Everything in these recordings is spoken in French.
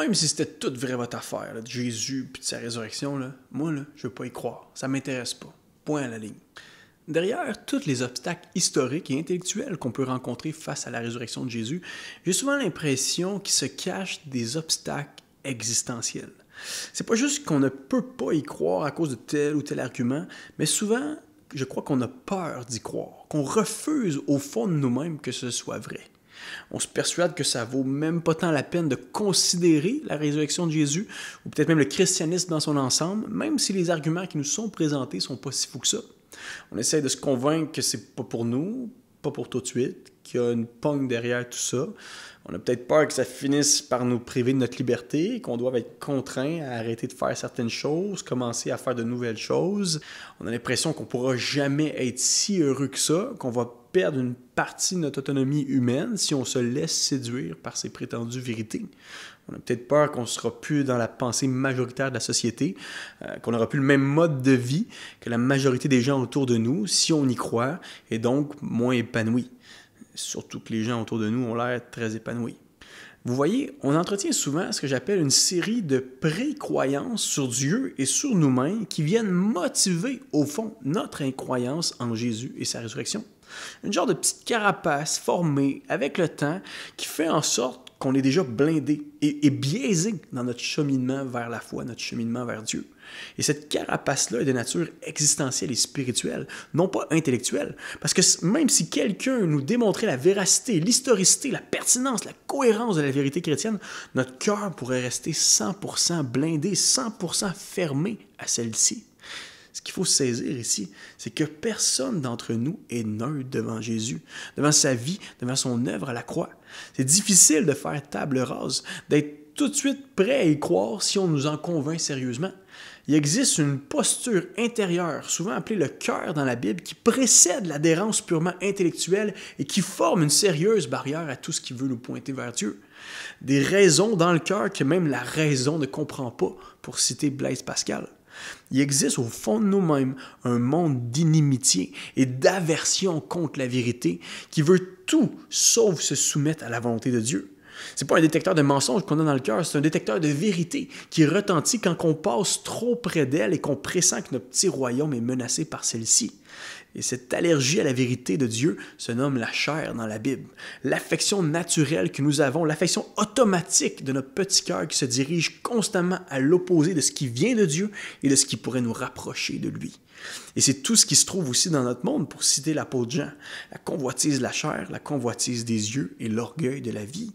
même si c'était toute vraie votre affaire, là, de Jésus puis de sa résurrection, là, moi, là, je veux pas y croire. Ça m'intéresse pas. Point à la ligne. Derrière tous les obstacles historiques et intellectuels qu'on peut rencontrer face à la résurrection de Jésus, j'ai souvent l'impression qu'il se cache des obstacles existentiels. C'est pas juste qu'on ne peut pas y croire à cause de tel ou tel argument, mais souvent, je crois qu'on a peur d'y croire, qu'on refuse au fond de nous-mêmes que ce soit vrai. On se persuade que ça vaut même pas tant la peine de considérer la résurrection de Jésus, ou peut-être même le christianisme dans son ensemble, même si les arguments qui nous sont présentés sont pas si fous que ça. On essaie de se convaincre que c'est pas pour nous, pas pour tout de suite, qu'il y a une pogne derrière tout ça. On a peut-être peur que ça finisse par nous priver de notre liberté, qu'on doive être contraint à arrêter de faire certaines choses, commencer à faire de nouvelles choses. On a l'impression qu'on ne pourra jamais être si heureux que ça, qu'on va perdre une partie de notre autonomie humaine si on se laisse séduire par ces prétendues vérités. On a peut-être peur qu'on ne sera plus dans la pensée majoritaire de la société, qu'on n'aura plus le même mode de vie que la majorité des gens autour de nous si on y croit, et donc moins épanoui. Surtout que les gens autour de nous ont l'air très épanouis. Vous voyez, on entretient souvent ce que j'appelle une série de pré-croyances sur Dieu et sur nous-mêmes qui viennent motiver, au fond, notre incroyance en Jésus et sa résurrection. Une genre de petite carapace formée avec le temps qui fait en sorte qu'on est déjà blindé et biaisé dans notre cheminement vers la foi, notre cheminement vers Dieu. Et cette carapace-là est de nature existentielle et spirituelle, non pas intellectuelle. Parce que même si quelqu'un nous démontrait la véracité, l'historicité, la pertinence, la cohérence de la vérité chrétienne, notre cœur pourrait rester 100% blindé, 100% fermé à celle-ci. Ce qu'il faut saisir ici, c'est que personne d'entre nous est neutre devant Jésus, devant sa vie, devant son œuvre à la croix. C'est difficile de faire table rase, d'être tout de suite prêt à y croire si on nous en convainc sérieusement. Il existe une posture intérieure, souvent appelée le cœur dans la Bible, qui précède l'adhérence purement intellectuelle et qui forme une sérieuse barrière à tout ce qui veut nous pointer vers Dieu. Des raisons dans le cœur que même la raison ne comprend pas, pour citer Blaise Pascal. Il existe au fond de nous-mêmes un monde d'inimitié et d'aversion contre la vérité qui veut tout sauf se soumettre à la volonté de Dieu. C'est pas un détecteur de mensonges qu'on a dans le cœur, c'est un détecteur de vérité qui retentit quand on passe trop près d'elle et qu'on pressent que notre petit royaume est menacé par celle-ci. Et cette allergie à la vérité de Dieu se nomme la chair dans la Bible. L'affection naturelle que nous avons, l'affection automatique de notre petit cœur qui se dirige constamment à l'opposé de ce qui vient de Dieu et de ce qui pourrait nous rapprocher de lui. Et c'est tout ce qui se trouve aussi dans notre monde, pour citer l'apôtre Jean. La convoitise de la chair, la convoitise des yeux et l'orgueil de la vie.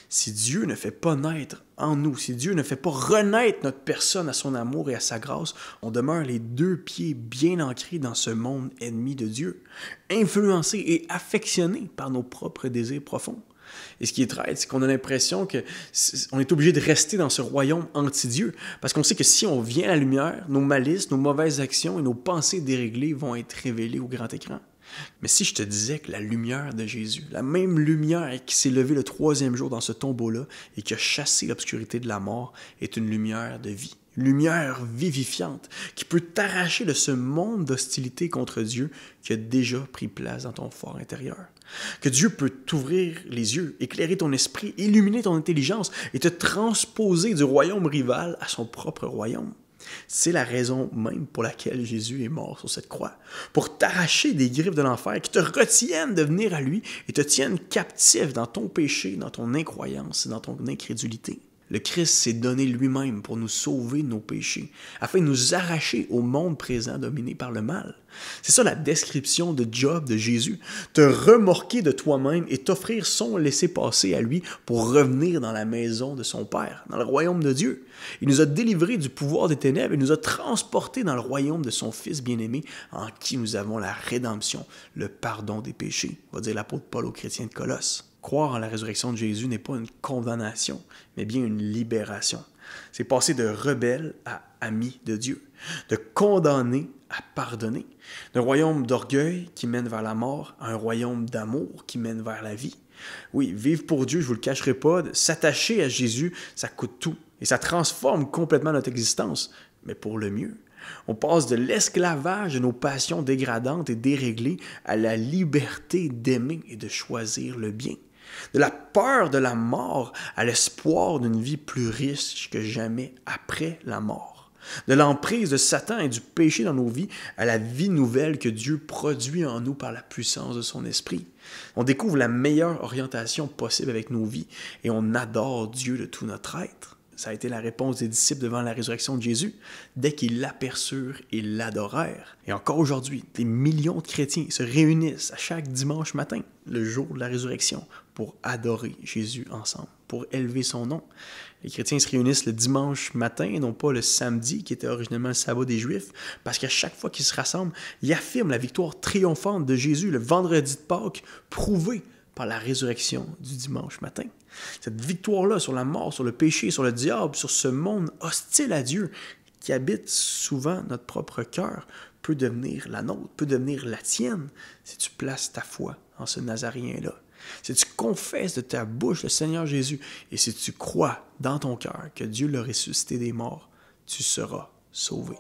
Si Dieu ne fait pas naître en nous, si Dieu ne fait pas renaître notre personne à son amour et à sa grâce, on demeure les deux pieds bien ancrés dans ce monde ennemi de Dieu, influencés et affectionnés par nos propres désirs profonds. Et ce qui est traite, c'est qu'on a l'impression qu'on est obligé de rester dans ce royaume anti-Dieu, parce qu'on sait que si on vient à la lumière, nos malices, nos mauvaises actions et nos pensées déréglées vont être révélées au grand écran. Mais si je te disais que la lumière de Jésus, la même lumière qui s'est levée le 3e jour dans ce tombeau-là et qui a chassé l'obscurité de la mort, est une lumière de vie, une lumière vivifiante qui peut t'arracher de ce monde d'hostilité contre Dieu qui a déjà pris place dans ton fort intérieur. Que Dieu peut t'ouvrir les yeux, éclairer ton esprit, illuminer ton intelligence et te transposer du royaume rival à son propre royaume. C'est la raison même pour laquelle Jésus est mort sur cette croix, pour t'arracher des griffes de l'enfer qui te retiennent de venir à lui et te tiennent captif dans ton péché, dans ton incroyance, dans ton incrédulité. Le Christ s'est donné lui-même pour nous sauver de nos péchés, afin de nous arracher au monde présent dominé par le mal. C'est ça la description de Job de Jésus, te remorquer de toi-même et t'offrir son laissez-passer à lui pour revenir dans la maison de son Père, dans le royaume de Dieu. Il nous a délivrés du pouvoir des ténèbres et nous a transportés dans le royaume de son Fils bien-aimé, en qui nous avons la rédemption, le pardon des péchés, va dire l'apôtre Paul aux chrétiens de Colosse. Croire en la résurrection de Jésus n'est pas une condamnation, mais bien une libération. C'est passer de rebelle à ami de Dieu, de condamné à pardonner, d'un royaume d'orgueil qui mène vers la mort à un royaume d'amour qui mène vers la vie. Oui, vivre pour Dieu, je ne vous le cacherai pas, s'attacher à Jésus, ça coûte tout et ça transforme complètement notre existence, mais pour le mieux. On passe de l'esclavage de nos passions dégradantes et déréglées à la liberté d'aimer et de choisir le bien. De la peur de la mort à l'espoir d'une vie plus riche que jamais après la mort. De l'emprise de Satan et du péché dans nos vies à la vie nouvelle que Dieu produit en nous par la puissance de son esprit. On découvre la meilleure orientation possible avec nos vies et on adore Dieu de tout notre être. Ça a été la réponse des disciples devant la résurrection de Jésus. Dès qu'ils l'aperçurent, ils l'adorèrent. Et encore aujourd'hui, des millions de chrétiens se réunissent à chaque dimanche matin, le jour de la résurrection, pour adorer Jésus ensemble, pour élever son nom. Les chrétiens se réunissent le dimanche matin, et non pas le samedi, qui était originellement le sabbat des Juifs, parce qu'à chaque fois qu'ils se rassemblent, ils affirment la victoire triomphante de Jésus le vendredi de Pâques, prouvée par la résurrection du dimanche matin. Cette victoire-là sur la mort, sur le péché, sur le diable, sur ce monde hostile à Dieu, qui habite souvent notre propre cœur, peut devenir la nôtre, peut devenir la tienne, si tu places ta foi en ce Nazaréen-là. Si tu confesses de ta bouche le Seigneur Jésus, et si tu crois dans ton cœur que Dieu l'a ressuscité des morts, tu seras sauvé.